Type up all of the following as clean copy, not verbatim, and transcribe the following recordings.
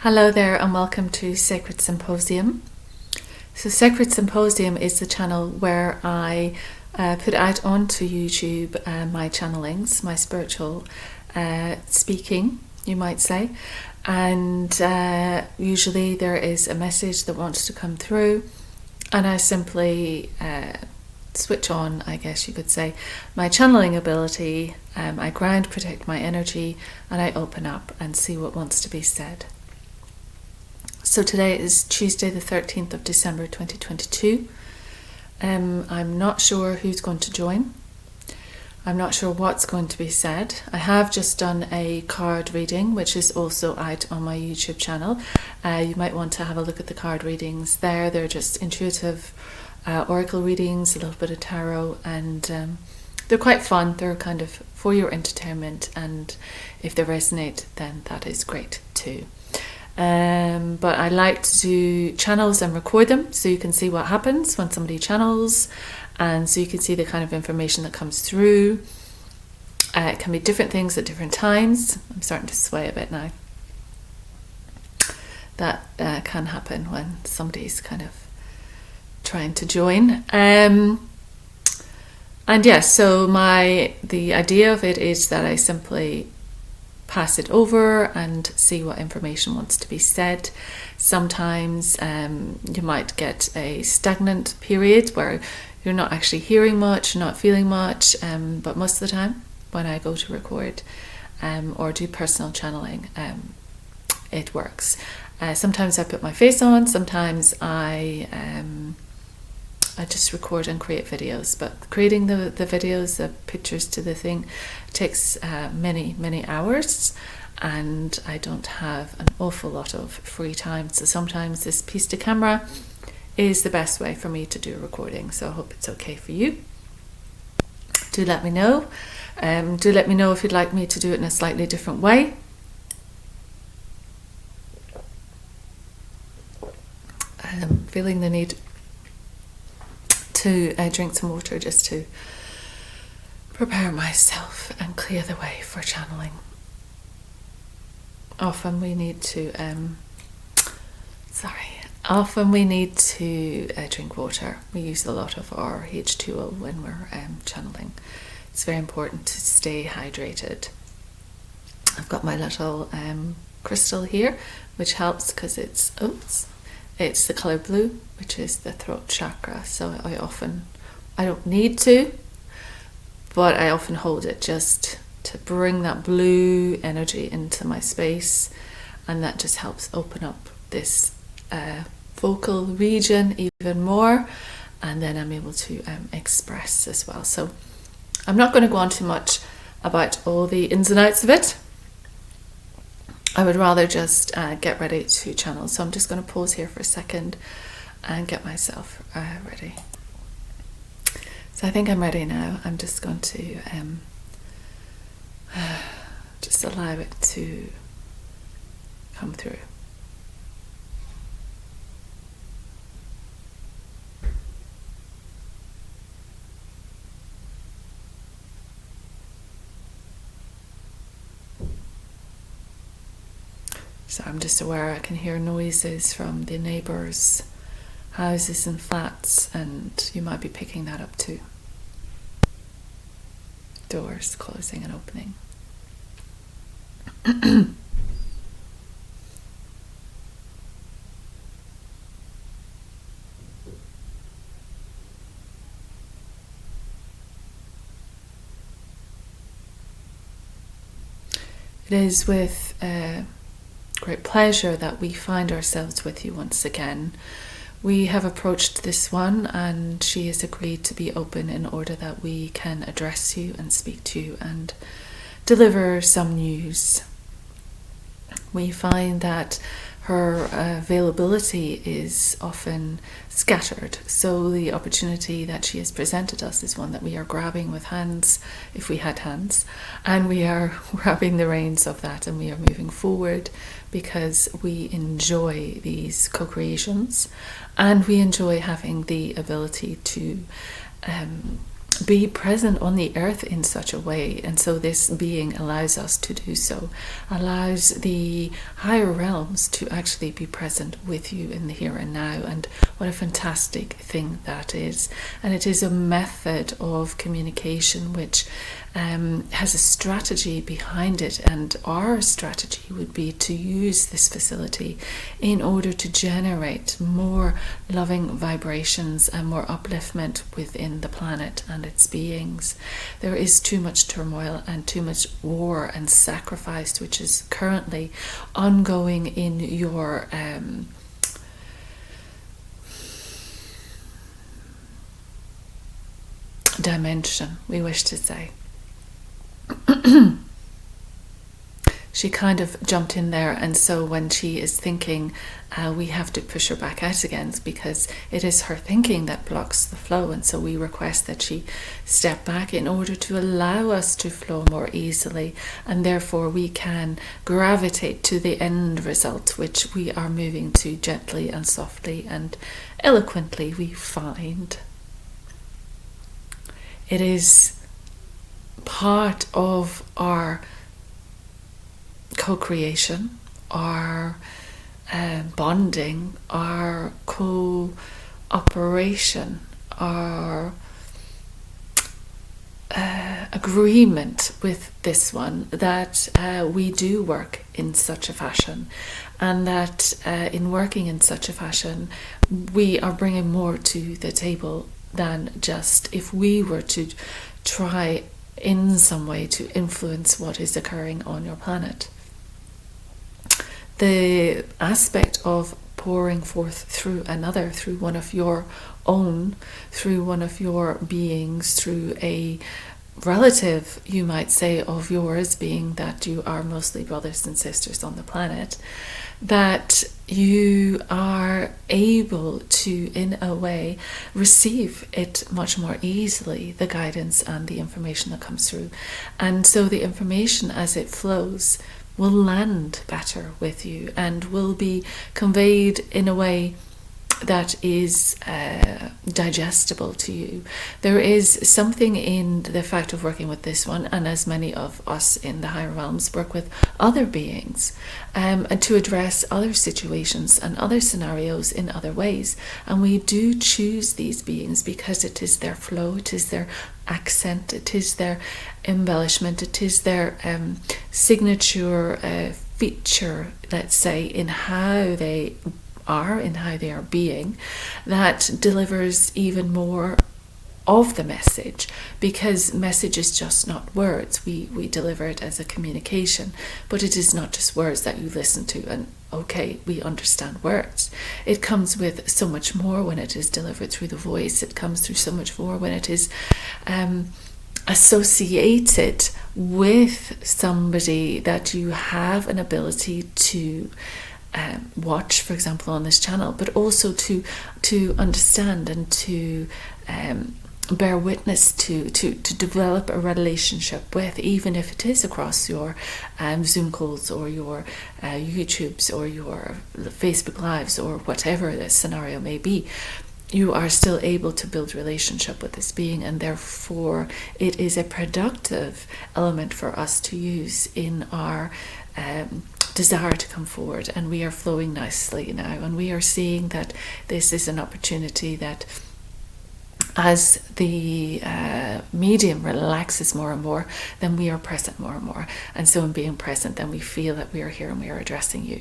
Hello there and welcome to Sacred Symposium. So Sacred Symposium is the channel where I put out onto YouTube my channelings, my spiritual speaking, you might say. And usually there is a message that wants to come through and I simply switch on, I guess you could say, my channeling ability. I ground, protect my energy, and I open up and see what wants to be said. So today is Tuesday the 13th of December 2022. I'm not sure who's going to join. I'm not sure what's going to be said. I have just done a card reading, which is also out on my YouTube channel. You might want to have a look at the card readings there. They're just intuitive oracle readings, a little bit of tarot, and they're quite fun. They're kind of for your entertainment, and if they resonate, then that is great too. But I like to do channels and record them so you can see what happens when somebody channels, and so you can see the kind of information that comes through. It can be different things at different times. I'm starting to sway a bit now. That can happen when somebody's kind of trying to join. And yes, so the idea of it is that I simply pass it over and see what information wants to be said. Sometimes you might get a stagnant period where you're not actually hearing much, not feeling much, but most of the time when I go to record or do personal channeling, it works. Sometimes I put my face on, sometimes I just record and create videos, but creating the videos, the pictures to the thing takes many hours, and I don't have an awful lot of free time, so sometimes this piece to camera is the best way for me to do a recording. So I hope it's okay for you. Do let me know. Do let me know if you'd like me to do it in a slightly different way. I'm feeling the need to drink some water just to prepare myself and clear the way for channeling. Often we need to drink water. We use a lot of our H2O when we're channeling. It's very important to stay hydrated. I've got my little crystal here, which helps because it's the colour blue, which is the throat chakra. So I don't need to, but I often hold it just to bring that blue energy into my space, and that just helps open up this vocal region even more, and then I'm able to express as well. So I'm not going to go on too much about all the ins and outs of it. I would rather just get ready to channel. So I'm just going to pause here for a second and get myself ready. So I think I'm ready now. I'm just going to just allow it to come through. So I'm just aware I can hear noises from the neighbours' houses and flats, and you might be picking that up too. Doors closing and opening. It is with great pleasure that we find ourselves with you once again. We have approached this one, and she has agreed to be open in order that we can address you and speak to you and deliver some news. We find that her availability is often scattered, so the opportunity that she has presented us is one that we are grabbing with hands, if we had hands, and we are grabbing the reins of that, and we are moving forward because we enjoy these co-creations, and we enjoy having the ability to be present on the earth in such a way. And so this being allows us to do so, allows the higher realms to actually be present with you in the here and now. And what a fantastic thing that is. And it is a method of communication which has a strategy behind it, and our strategy would be to use this facility in order to generate more loving vibrations and more upliftment within the planet and its beings. There is too much turmoil and too much war and sacrifice which is currently ongoing in your dimension, we wish to say. She kind of jumped in there, and so when she is thinking, we have to push her back out again, because it is her thinking that blocks the flow. And so we request that she step back in order to allow us to flow more easily, and therefore we can gravitate to the end result, which we are moving to gently and softly and eloquently, we find. It is part of our co-creation, our bonding, our cooperation, our agreement with this one, that we do work in such a fashion, and that in working in such a fashion we are bringing more to the table than just if we were to try in some way to influence what is occurring on your planet. The aspect of pouring forth through another, through one of your own, through one of your beings, through a relative, you might say, of yours, being that you are mostly brothers and sisters on the planet, that you are able to, in a way, receive it much more easily, the guidance and the information that comes through. And so the information as it flows will land better with you and will be conveyed in a way that is digestible to you. There is something in the fact of working with this one, and as many of us in the higher realms work with other beings, and to address other situations and other scenarios in other ways. And we do choose these beings because it is their flow, it is their accent, it is their embellishment, it is their signature feature, let's say, in how they are being, that delivers even more of the message, because message is just not words. We deliver it as a communication, but it is not just words that you listen to and okay, we understand words. It comes with so much more when it is delivered through the voice. It comes through so much more when it is associated with somebody that you have an ability to watch, for example, on this channel, but also to understand and to bear witness to develop a relationship with, even if it is across your Zoom calls or your YouTubes or your Facebook Lives or whatever the scenario may be. You are still able to build relationship with this being, and therefore it is a productive element for us to use in our desire to come forward. And we are flowing nicely now, and we are seeing that this is an opportunity that, as the medium relaxes more and more, then we are present more and more. And so in being present, then we feel that we are here and we are addressing you.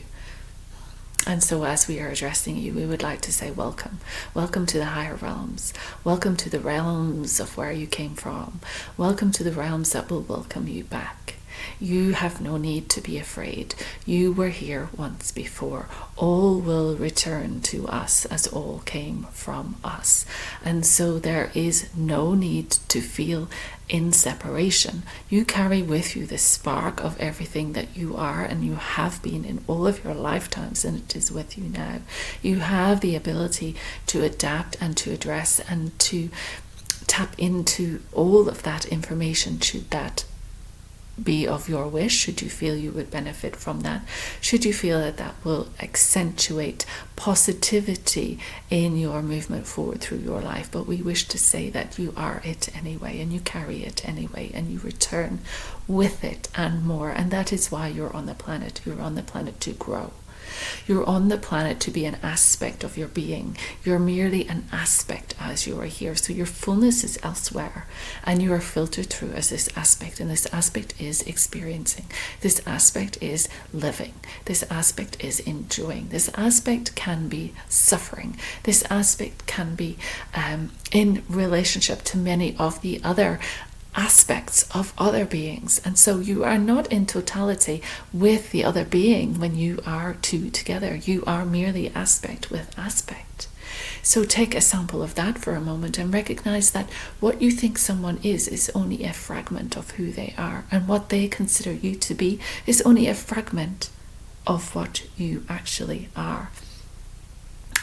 And so as we are addressing you, we would like to say welcome. Welcome to the higher realms. Welcome to the realms of where you came from. Welcome to the realms that will welcome you back. You have no need to be afraid. You were here once before. All will return to us as all came from us. And so there is no need to feel in separation. You carry with you the spark of everything that you are and you have been in all of your lifetimes, and it is with you now. You have the ability to adapt and to address and to tap into all of that information should that be of your wish, should you feel you would benefit from that, should you feel that that will accentuate positivity in your movement forward through your life. But we wish to say that you are it anyway, and you carry it anyway, and you return with it and more. And that is why you're on the planet. You're on the planet to grow. You're on the planet to be an aspect of your being. You're merely an aspect as you are here. So your fullness is elsewhere, and you are filtered through as this aspect. And this aspect is experiencing. This aspect is living. This aspect is enjoying. This aspect can be suffering. This aspect can be in relationship to many of the other aspects of other beings. And so you are not in totality with the other being when you are two together. You are merely aspect with aspect. So take a sample of that for a moment and recognize that what you think someone is only a fragment of who they are, and what they consider you to be is only a fragment of what you actually are.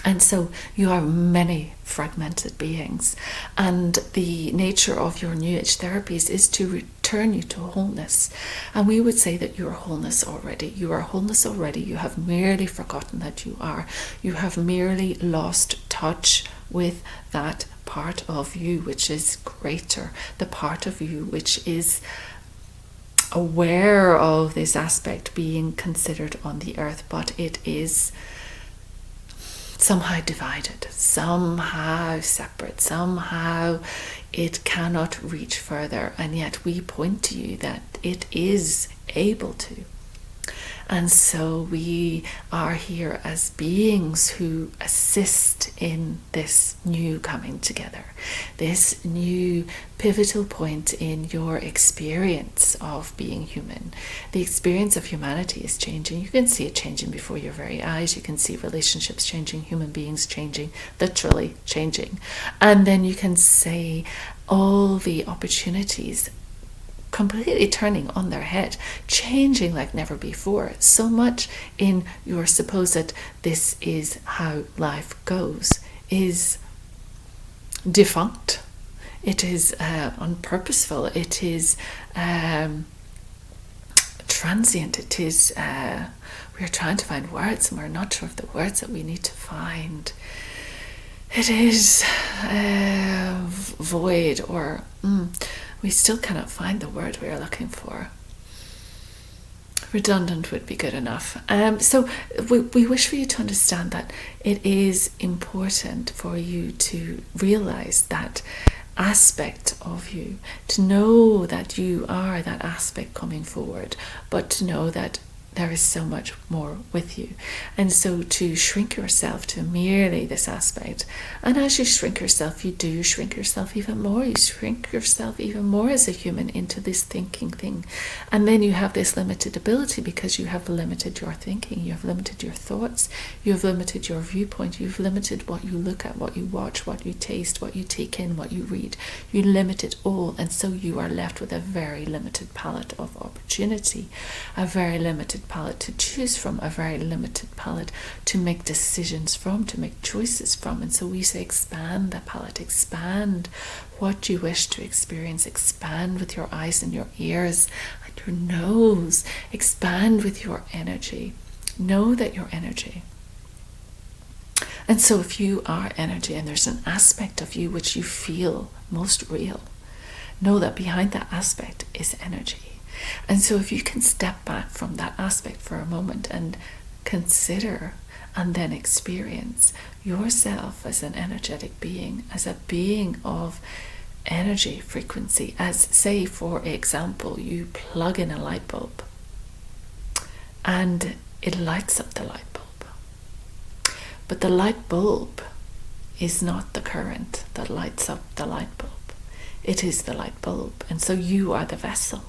And so you are many fragmented beings, and the nature of your New Age therapies is to return you to wholeness. And we would say that you are wholeness already. You are wholeness already. You have merely forgotten that you are. You have merely lost touch with that part of you which is greater, the part of you which is aware of this aspect being considered on the earth, but it is somehow divided, somehow separate, somehow it cannot reach further. And yet we point to you that it is able to. And so we are here as beings who assist in this new coming together, this new pivotal point in your experience of being human. The experience of humanity is changing. You can see it changing before your very eyes. You can see relationships changing, human beings changing, literally changing. And then you can see all the opportunities completely turning on their head, changing like never before. So much in your supposed this is how life goes is defunct. It is unpurposeful. It is transient. It is we're trying to find words, and we're not sure of the words that we need to find. It is void, or we still cannot find the word we are looking for. Redundant would be good enough. So we wish for you to understand that it is important for you to realize that aspect of you, to know that you are that aspect coming forward, but to know that there is so much more with you. And so to shrink yourself to merely this aspect, and as you shrink yourself, you do shrink yourself even more. You shrink yourself even more as a human into this thinking thing. And then you have this limited ability because you have limited your thinking, you have limited your thoughts, you have limited your viewpoint, you've limited what you look at, what you watch, what you taste, what you take in, what you read. You limit it all, and so you are left with a very limited palette of opportunity, a very limited palette to choose from, a very limited palette to make decisions from, to make choices from. And so we say expand the palette, expand what you wish to experience, expand with your eyes and your ears and your nose, expand with your energy. Know that you're energy. And so if you are energy and there's an aspect of you which you feel most real, know that behind that aspect is energy. And so if you can step back from that aspect for a moment and consider and then experience yourself as an energetic being, as a being of energy frequency, as, say, for example, you plug in a light bulb and it lights up the light bulb. But the light bulb is not the current that lights up the light bulb. It is the light bulb. And so you are the vessel.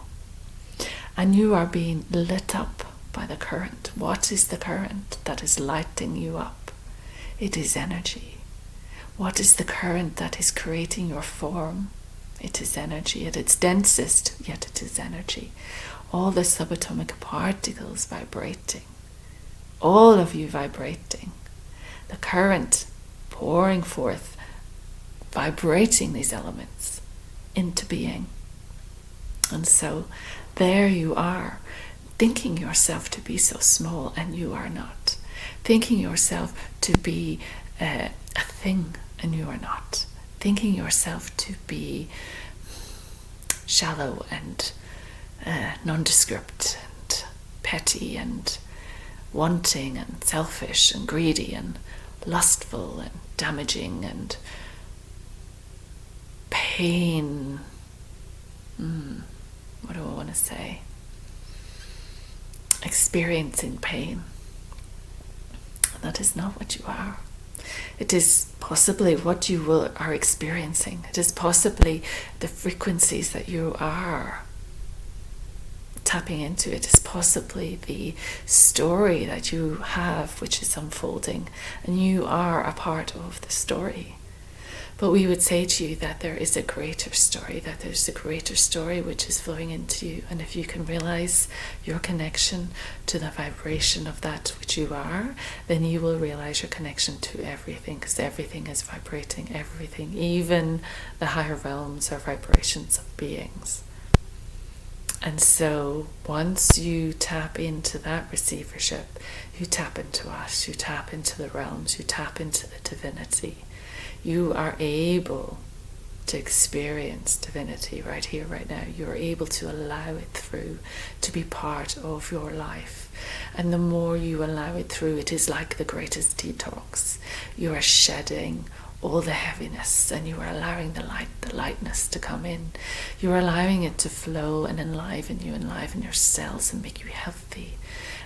And you are being lit up by the current. What is the current that is lighting you up? It is energy. What is the current that is creating your form? It is energy. At its densest, yet it is energy. All the subatomic particles vibrating. All of you vibrating. The current pouring forth, vibrating these elements into being. And so there you are, thinking yourself to be so small, and you are not. Thinking yourself to be a thing, and you are not. Thinking yourself to be shallow and nondescript and petty and wanting and selfish and greedy and lustful and damaging and pain. What do I want to say? Experiencing pain. That is not what you are. It is possibly what you are experiencing. It is possibly the frequencies that you are tapping into. It is possibly the story that you have which is unfolding, and you are a part of the story. But we would say to you that there is a greater story, that there's a greater story which is flowing into you. And if you can realize your connection to the vibration of that which you are, then you will realize your connection to everything, because everything is vibrating, everything, even the higher realms are vibrations of beings. And so once you tap into that receivership, you tap into us, you tap into the realms, you tap into the divinity. You are able to experience divinity right here, right now. You are able to allow it through, to be part of your life. And the more you allow it through, it is like the greatest detox. You are shedding all the heaviness, and you are allowing the light, the lightness to come in. You are allowing it to flow and enliven you, enliven your cells, and make you healthy,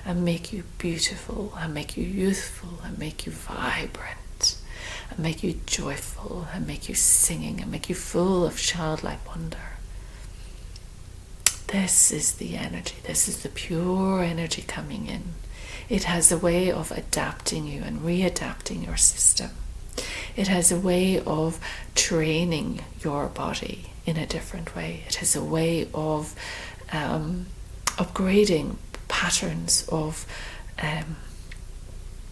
and make you beautiful, and make you youthful, and make you vibrant, and make you joyful, and make you singing, and make you full of childlike wonder. This is the energy. This is the pure energy coming in. It has a way of adapting you and readapting your system. It has a way of training your body in a different way. It has a way of upgrading patterns of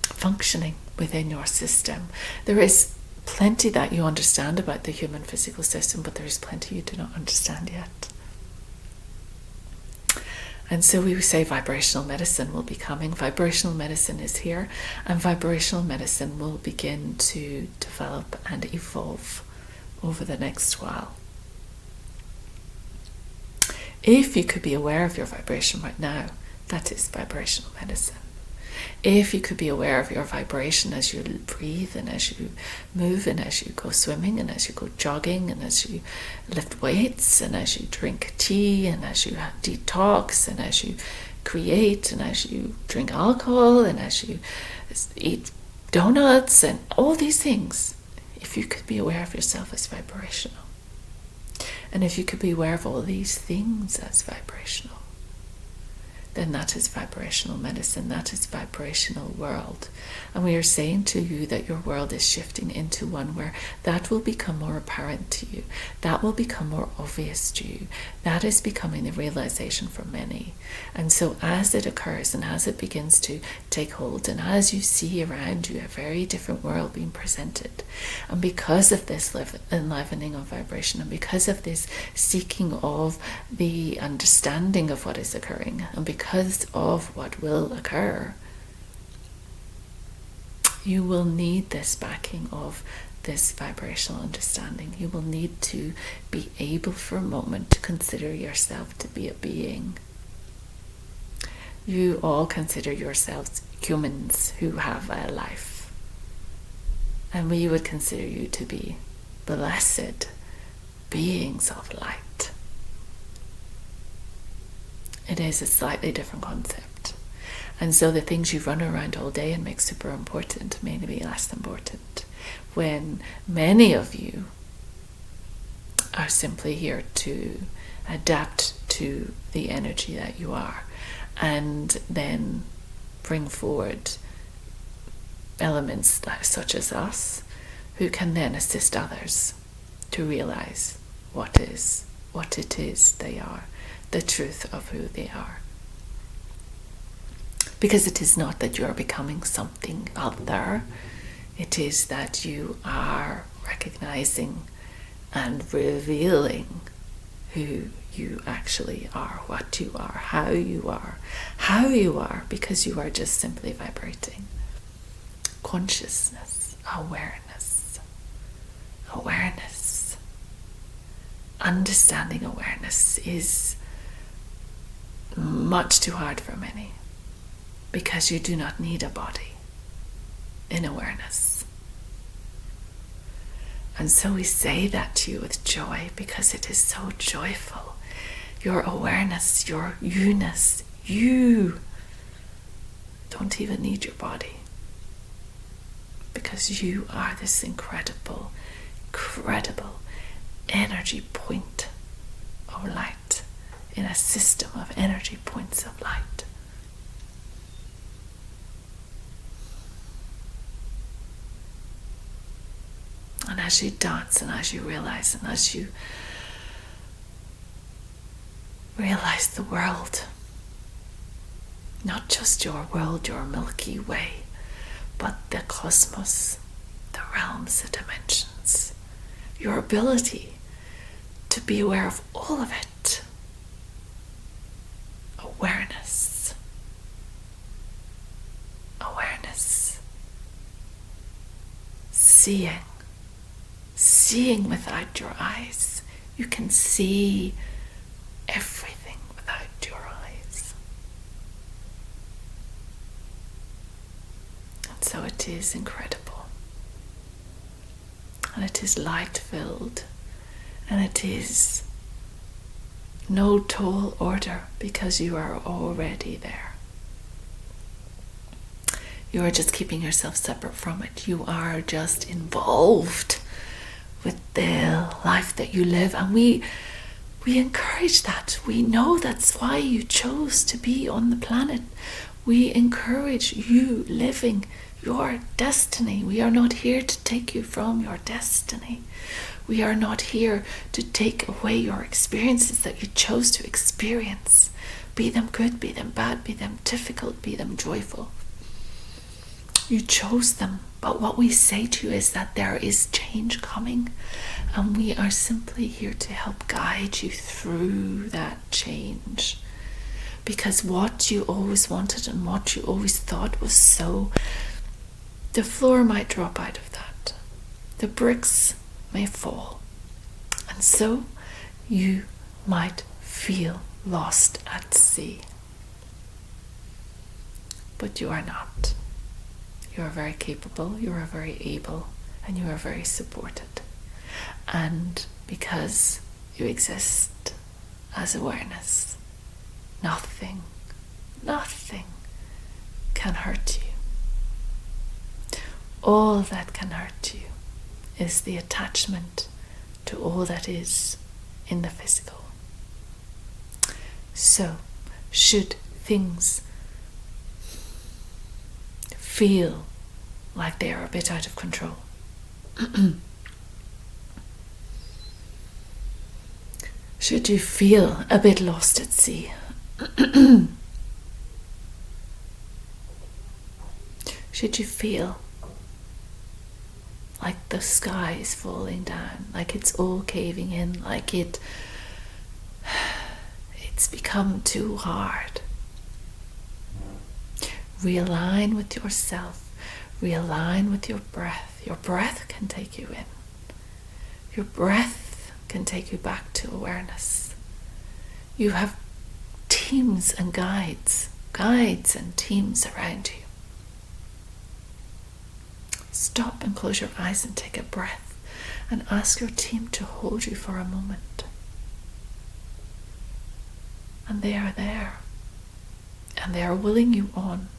functioning within your system. There is plenty that you understand about the human physical system, but there is plenty you do not understand yet. And so we say vibrational medicine will be coming. Vibrational medicine is here, and vibrational medicine will begin to develop and evolve over the next while. If you could be aware of your vibration right now, that is vibrational medicine. If you could be aware of your vibration as you breathe, and as you move, and as you go swimming, and as you go jogging, and as you lift weights, and as you drink tea, and as you detox, and as you create, and as you drink alcohol, and as you eat donuts, and all these things, if you could be aware of yourself as vibrational, and if you could be aware of all these things as vibrational, then that is vibrational medicine, that is vibrational world. And we are saying to you that your world is shifting into one where that will become more apparent to you, that will become more obvious to you. That is becoming the realization for many. And so as it occurs, and as it begins to take hold, and as you see around you a very different world being presented, and because of this enlivening of vibration, and because of this seeking of the understanding of what is occurring, and because of what will occur, you will need this backing of this vibrational understanding. You will need to be able for a moment to consider yourself to be a being. You all consider yourselves humans who have a life, and we would consider you to be blessed beings of light. It is a slightly different concept. And so the things you run around all day and make super important may be less important, when many of you are simply here to adapt to the energy that you are, and then bring forward elements such as us, who can then assist others to realize what it is they are, the truth of who they are. Because it is not that you are becoming something other, it is that you are recognizing and revealing who you actually are, what you are, how you are, because you are just simply vibrating. Consciousness, awareness. Understanding awareness is much too hard for many, because you do not need a body in awareness. And so we say that to you with joy, because it is so joyful. Your awareness, your you-ness, you don't even need your body, because you are this incredible energy point of light in a system of energy points of light. And as you dance, and as you realize, and as you realize the world, not just your world, your Milky Way, but the cosmos, the realms, the dimensions, your ability to be aware of all of it. Awareness. Seeing without your eyes. You can see everything without your eyes. And so it is incredible. And it is light-filled. And it is no tall order, because you are already there. You are just keeping yourself separate from it. You are just involved with the life that you live. And we encourage that. We know that's why you chose to be on the planet. We encourage you living your destiny. We are not here to take you from your destiny. We are not here to take away your experiences that you chose to experience. Be them good, be them bad, be them difficult, be them joyful. You chose them. But what we say to you is that there is change coming, and we are simply here to help guide you through that change. Because what you always wanted and what you always thought was so, the floor might drop out of that. The bricks may fall. And so you might feel lost at sea. But you are not. You are very capable, you are very able, and you are very supported. And because you exist as awareness, nothing can hurt you. All that can hurt you is the attachment to all that is in the physical. So, should things feel like they are a bit out of control, should you feel a bit lost at sea, should you feel like the sky is falling down, like it's all caving in, like it's become too hard, realign with yourself, realign with your breath. Your breath can take you in. Your breath can take you back to awareness. You have teams and guides and teams around you. Stop and close your eyes and take a breath and ask your team to hold you for a moment. And they are there. And they are willing you on,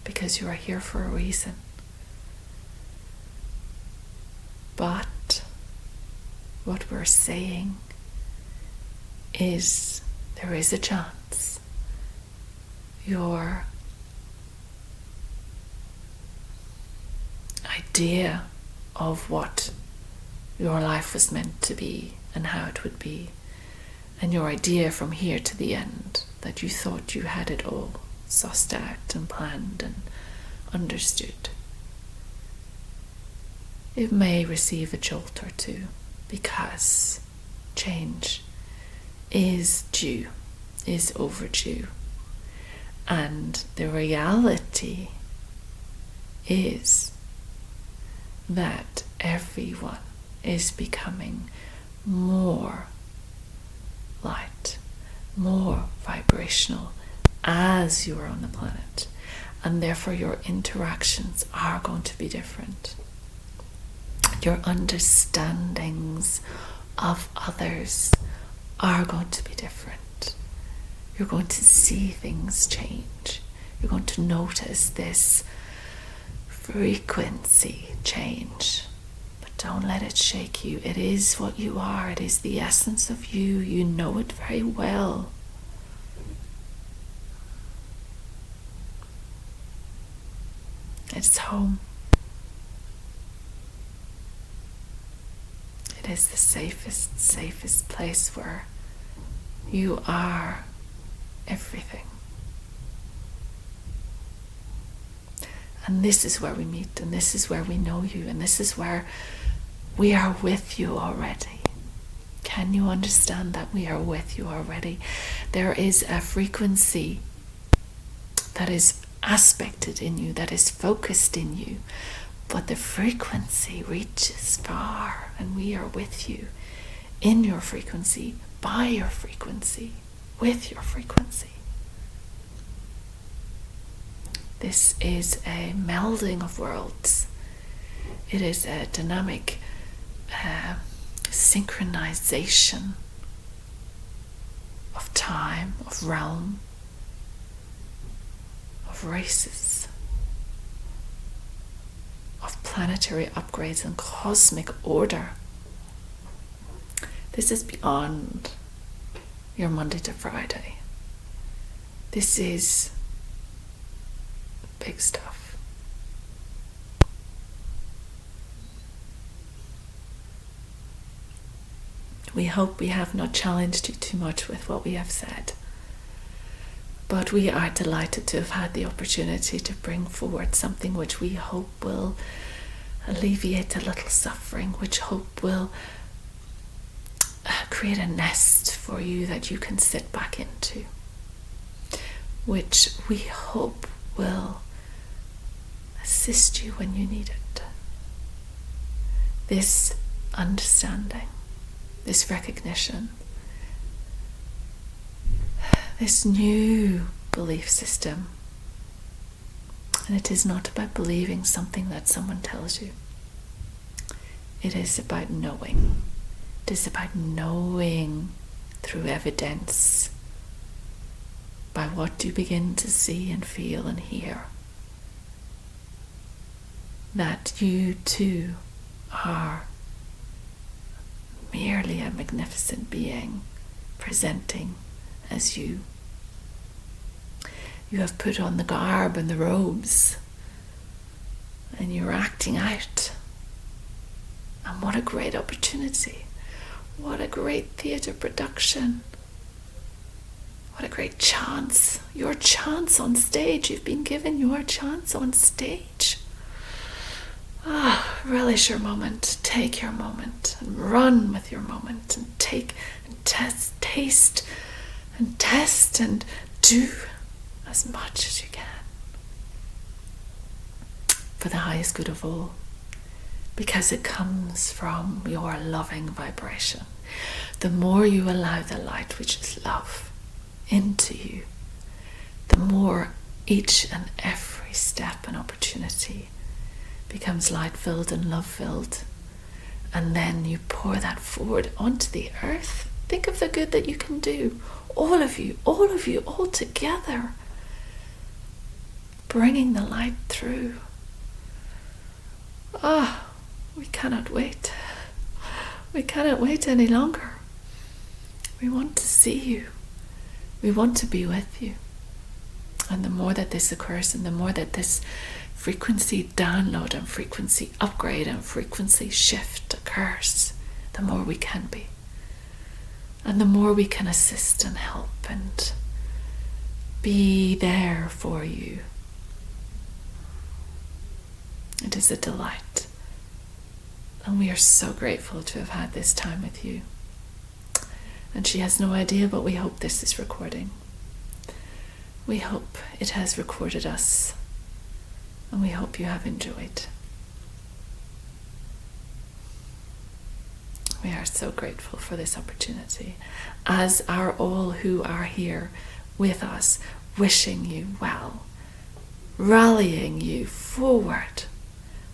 because you are here for a reason. But what we're saying is there is a chance your idea of what your life was meant to be and how it would be, and your idea from here to the end, that you thought you had it all sussed out and planned and understood, it may receive a jolt or two, because change is overdue. And the reality is that everyone is becoming more light, more vibrational as you are on the planet. And therefore your interactions are going to be different. Your understandings of others are going to be different. You're going to see things change. You're going to notice this frequency change. But don't let it shake you. It is what you are. It is the essence of you. You know it very well. It's home. It is the safest place where you are everything. And this is where we meet, and this is where we know you, and this is where we are with you already. Can you understand that we are with you already? There is a frequency that is aspected in you, that is focused in you, but the frequency reaches far, and we are with you in your frequency, by your frequency, with your frequency. This is a melding of worlds. It is a dynamic synchronization of time, of realm, of races, of planetary upgrades and cosmic order. This is beyond your Monday to Friday. This is big stuff. We hope we have not challenged you too much with what we have said. But we are delighted to have had the opportunity to bring forward something which we hope will alleviate a little suffering, which hope will create a nest for you that you can sit back into, which we hope will assist you when you need it. This understanding, this recognition, this new belief system. And it is not about believing something that someone tells you. It is about knowing. It is about knowing through evidence, by what you begin to see and feel and hear, that you too are merely a magnificent being presenting as you. You have put on the garb and the robes, and you're acting out. And what a great opportunity. What a great theatre production. What a great chance. Your chance on stage. You've been given your chance on stage. Relish your moment. Take your moment and run with your moment, and take and taste and test and do as much as you can for the highest good of all, because it comes from your loving vibration. The more you allow the light, which is love, into you, the more each and every step and opportunity becomes light-filled and love-filled. And then you pour that forward onto the earth. Think of the good that you can do. All of you, all together, bringing the light through. We cannot wait. We cannot wait any longer. We want to see you. We want to be with you. And the more that this occurs, and the more that this frequency download and frequency upgrade and frequency shift occurs, the more we can be. And the more we can assist and help and be there for you. It is a delight. And we are so grateful to have had this time with you. And she has no idea, but we hope this is recording. We hope it has recorded us, and we hope you have enjoyed. We are so grateful for this opportunity, as are all who are here with us, wishing you well, rallying you forward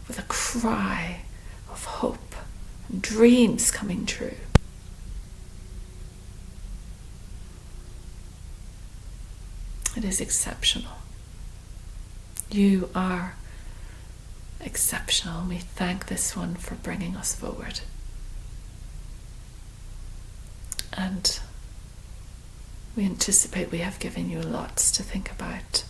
with a cry of hope and dreams coming true. It is exceptional. You are exceptional. We thank this one for bringing us forward. And we anticipate we have given you lots to think about.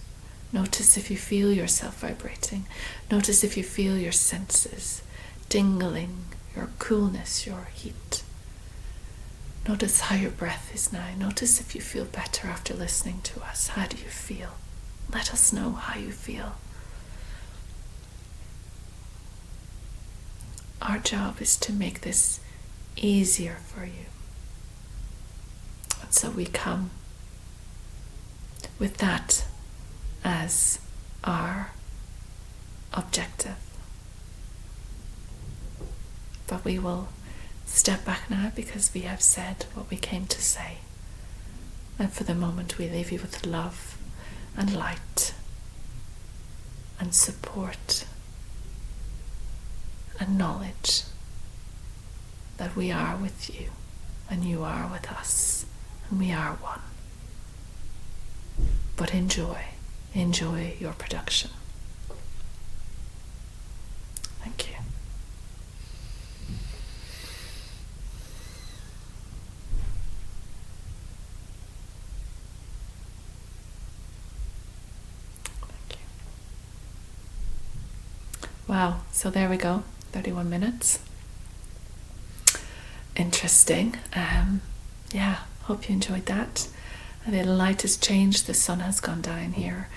Notice if you feel yourself vibrating. Notice if you feel your senses tingling, your coolness, your heat. Notice how your breath is now. Notice if you feel better after listening to us. How do you feel? Let us know how you feel. Our job is to make this easier for you. And so we come with that as our objective. But we will step back now because we have said what we came to say. And for the moment we leave you with love and light and support and knowledge that we are with you and you are with us and we are one. But enjoy your production. Thank you. Wow, so there we go, 31 minutes. Interesting. Hope you enjoyed that. The light has changed, the sun has gone down here,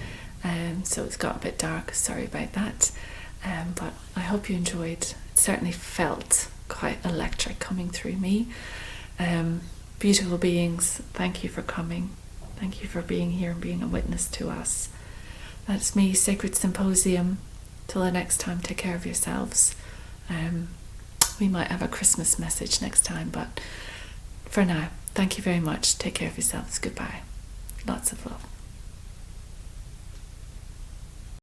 so it's got a bit dark, sorry about that. But I hope you enjoyed. It certainly felt quite electric coming through me. Beautiful beings, thank you for coming. Thank you for being here and being a witness to us. That's me, Sacred Symposium. Till the next time, take care of yourselves. We might have a Christmas message next time, but for now, thank you very much. Take care of yourselves. Goodbye. Lots of love.